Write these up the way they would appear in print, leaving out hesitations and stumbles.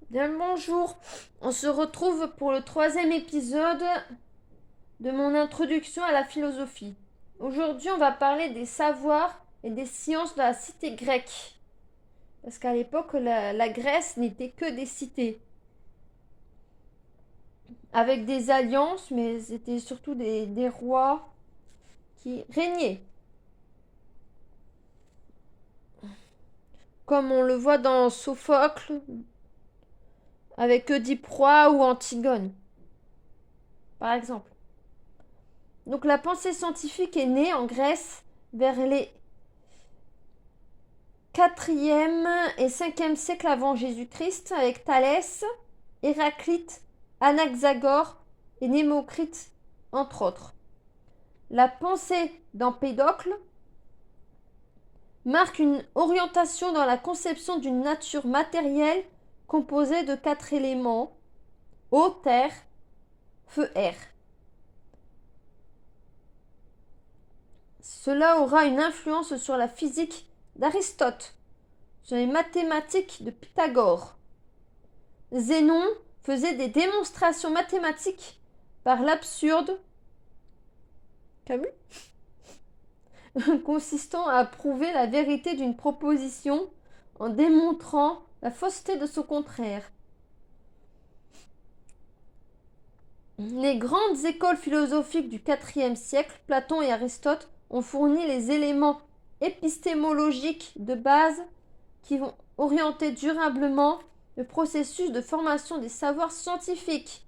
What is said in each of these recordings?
Bien le bonjour, on se retrouve pour le 3e épisode de mon introduction à la philosophie. Aujourd'hui, on va parler des savoirs et des sciences de la cité grecque. Parce qu'à l'époque, la Grèce n'était que des cités. Avec des alliances, mais c'était surtout des rois qui régnaient. Comme on le voit dans Sophocle, avec Oedipe Roi ou Antigone, par exemple. Donc la pensée scientifique est née en Grèce vers les 4e et 5e siècle avant Jésus-Christ avec Thalès, Héraclite, Anaxagore et Némocrite, entre autres. La pensée d'Empédocle marque une orientation dans la conception d'une nature matérielle composée de 4 éléments: eau, terre, feu, air. Cela aura une influence sur la physique d'Aristote, sur les mathématiques de Pythagore. Zénon faisait des démonstrations mathématiques par l'absurde Camus consistant à prouver la vérité d'une proposition en démontrant la fausseté de son contraire. Les grandes écoles philosophiques du IVe siècle, Platon et Aristote, ont fourni les éléments épistémologiques de base qui vont orienter durablement le processus de formation des savoirs scientifiques.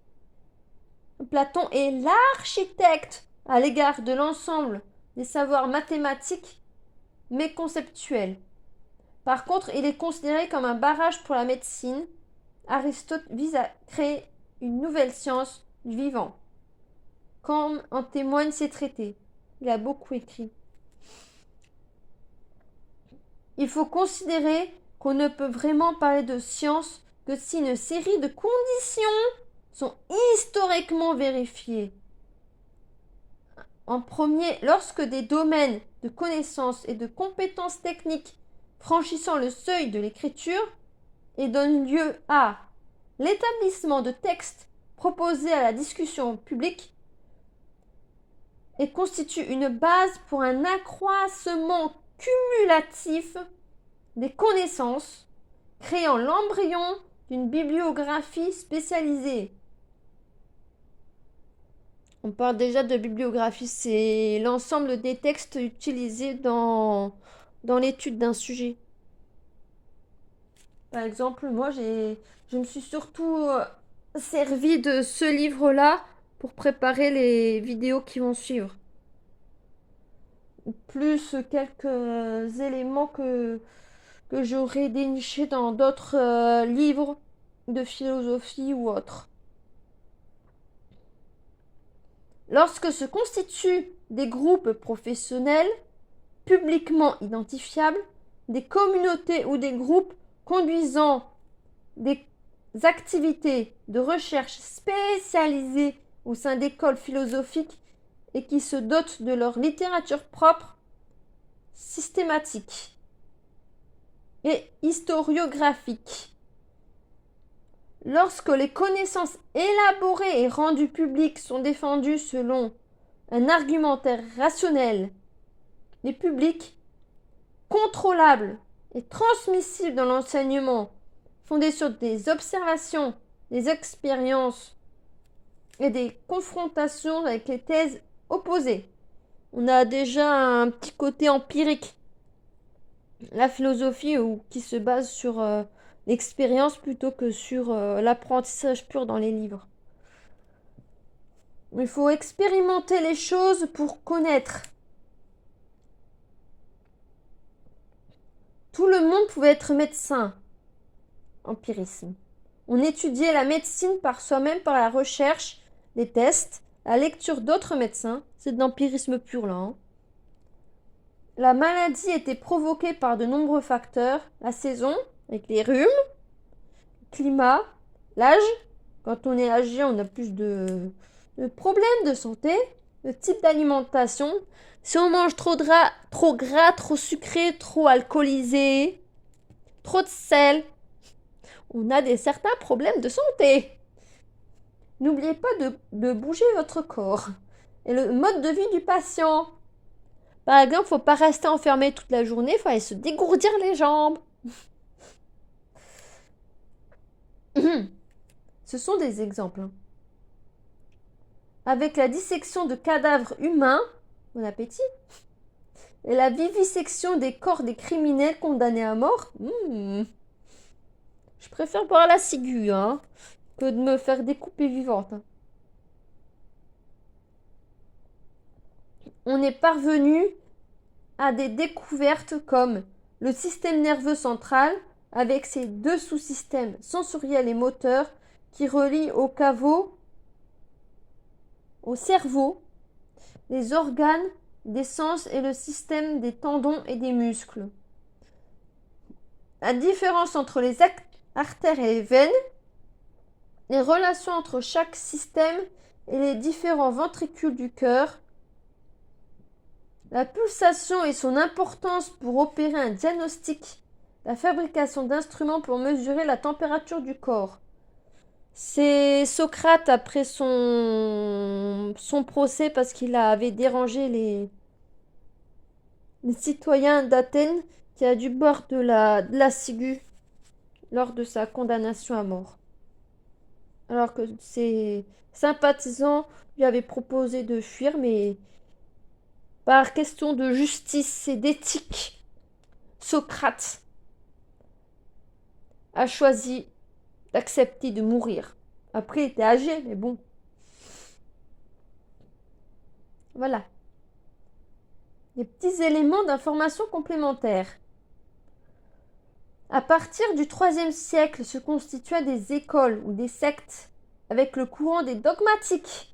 Platon est l'architecte à l'égard de l'ensemble des savoirs mathématiques mais conceptuels. Par contre, il est considéré comme un barrage pour la médecine. Aristote vise à créer une nouvelle science du vivant, comme en témoignent ses traités. Il a beaucoup écrit. Il faut considérer qu'on ne peut vraiment parler de science que si une série de conditions sont historiquement vérifiées. En premier, lorsque des domaines de connaissances et de compétences techniques franchissant le seuil de l'écriture et donnent lieu à l'établissement de textes proposés à la discussion publique et constituent une base pour un accroissement cumulatif des connaissances, créant l'embryon d'une bibliographie spécialisée. On parle déjà de bibliographie, c'est l'ensemble des textes utilisés dans l'étude d'un sujet. Par exemple, moi, je me suis surtout servi de ce livre-là pour préparer les vidéos qui vont suivre. Plus quelques éléments que j'aurais dénichés dans d'autres livres de philosophie ou autres. Lorsque se constituent des groupes professionnels publiquement identifiables, des communautés ou des groupes conduisant des activités de recherche spécialisées au sein d'écoles philosophiques et qui se dotent de leur littérature propre, systématique et historiographique. Lorsque les connaissances élaborées et rendues publiques sont défendues selon un argumentaire rationnel, les publics, contrôlables et transmissibles dans l'enseignement, fondés sur des observations, des expériences et des confrontations avec les thèses opposées. On a déjà un petit côté empirique. La philosophie qui se base sur l'expérience plutôt que sur l'apprentissage pur dans les livres. Il faut expérimenter les choses pour connaître. Tout le monde pouvait être médecin. Empirisme. On étudiait la médecine par soi-même par la recherche, les tests, la lecture d'autres médecins. C'est de l'empirisme pur là. La maladie était provoquée par de nombreux facteurs. La saison, avec les rhumes, le climat, l'âge. Quand on est âgé, on a plus de problèmes de santé. Le type d'alimentation. Si on mange trop gras, trop sucré, trop alcoolisé, trop de sel, on a certains problèmes de santé. N'oubliez pas de bouger votre corps et le mode de vie du patient. Par exemple, faut pas rester enfermé toute la journée, il faut aller se dégourdir les jambes. Ce sont des exemples. Avec la dissection de cadavres humains, bon appétit, et la vivisection des corps des criminels condamnés à mort, je préfère boire la ciguë que de me faire découper vivante. On est parvenu à des découvertes comme le système nerveux central avec ses 2 sous-systèmes sensoriels et moteurs qui relient au cerveau, les organes des sens et le système des tendons et des muscles. La différence entre les artères et les veines, les relations entre chaque système et les différents ventricules du cœur, la pulsation et son importance pour opérer un diagnostic, la fabrication d'instruments pour mesurer la température du corps. C'est Socrate après son procès parce qu'il avait dérangé les citoyens d'Athènes qui a dû boire de la ciguë lors de sa condamnation à mort. Alors que ses sympathisants lui avaient proposé de fuir, mais par question de justice et d'éthique, Socrate a choisi d'accepter de mourir. Après, il était âgé, mais bon. Voilà. Des petits éléments d'information complémentaires. À partir du IIIe siècle se constituaient des écoles ou des sectes avec le courant des dogmatiques.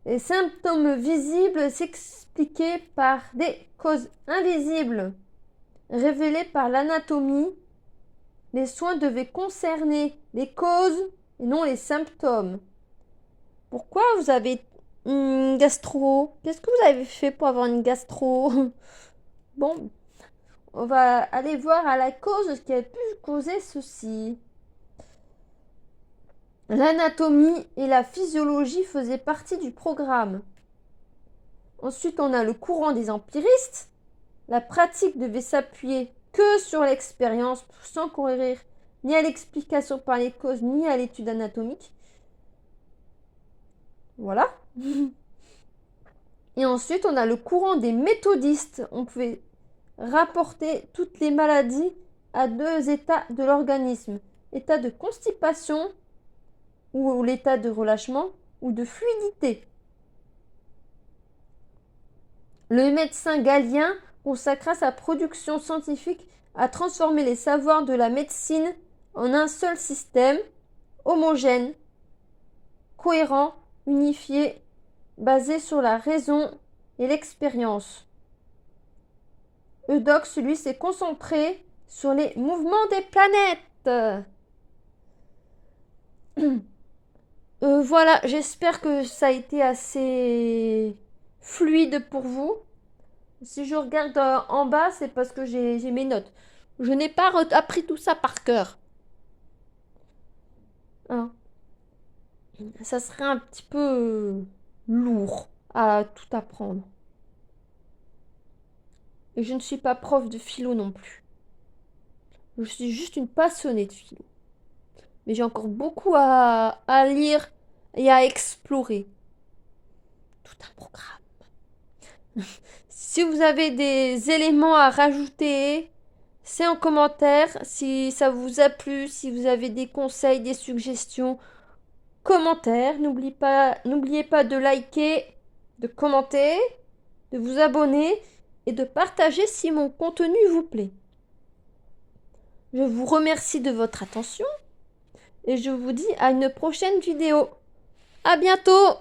Les symptômes visibles s'expliquaient par des causes invisibles révélées par l'anatomie. Les soins devaient concerner les causes et non les symptômes. Pourquoi vous avez une gastro? Qu'est-ce que vous avez fait pour avoir une gastro? Bon, on va aller voir à la cause ce qui a pu causer ceci. L'anatomie et la physiologie faisaient partie du programme. Ensuite, on a le courant des empiristes. La pratique devait s'appuyer que sur l'expérience sans courir ni à l'explication par les causes ni à l'étude anatomique. Voilà. Et ensuite, on a le courant des méthodistes. On pouvait rapporter toutes les maladies à 2 états de l'organisme. L'état de constipation ou l'état de relâchement ou de fluidité. Le médecin Galien consacra sa production scientifique à transformer les savoirs de la médecine en un seul système, homogène, cohérent, unifié, basé sur la raison et l'expérience. Eudoxe, lui, s'est concentré sur les mouvements des planètes. Voilà, j'espère que ça a été assez fluide pour vous. Si je regarde en bas, c'est parce que j'ai mes notes. Je n'ai pas appris tout ça par cœur. Ça serait un petit peu lourd à tout apprendre. Et je ne suis pas prof de philo non plus. Je suis juste une passionnée de philo. Mais j'ai encore beaucoup à lire et à explorer. Tout un programme. Si vous avez des éléments à rajouter, c'est en commentaire. Si ça vous a plu, si vous avez des conseils, des suggestions, commentaires. N'oubliez pas de liker, de commenter, de vous abonner et de partager si mon contenu vous plaît. Je vous remercie de votre attention et je vous dis à une prochaine vidéo. À bientôt!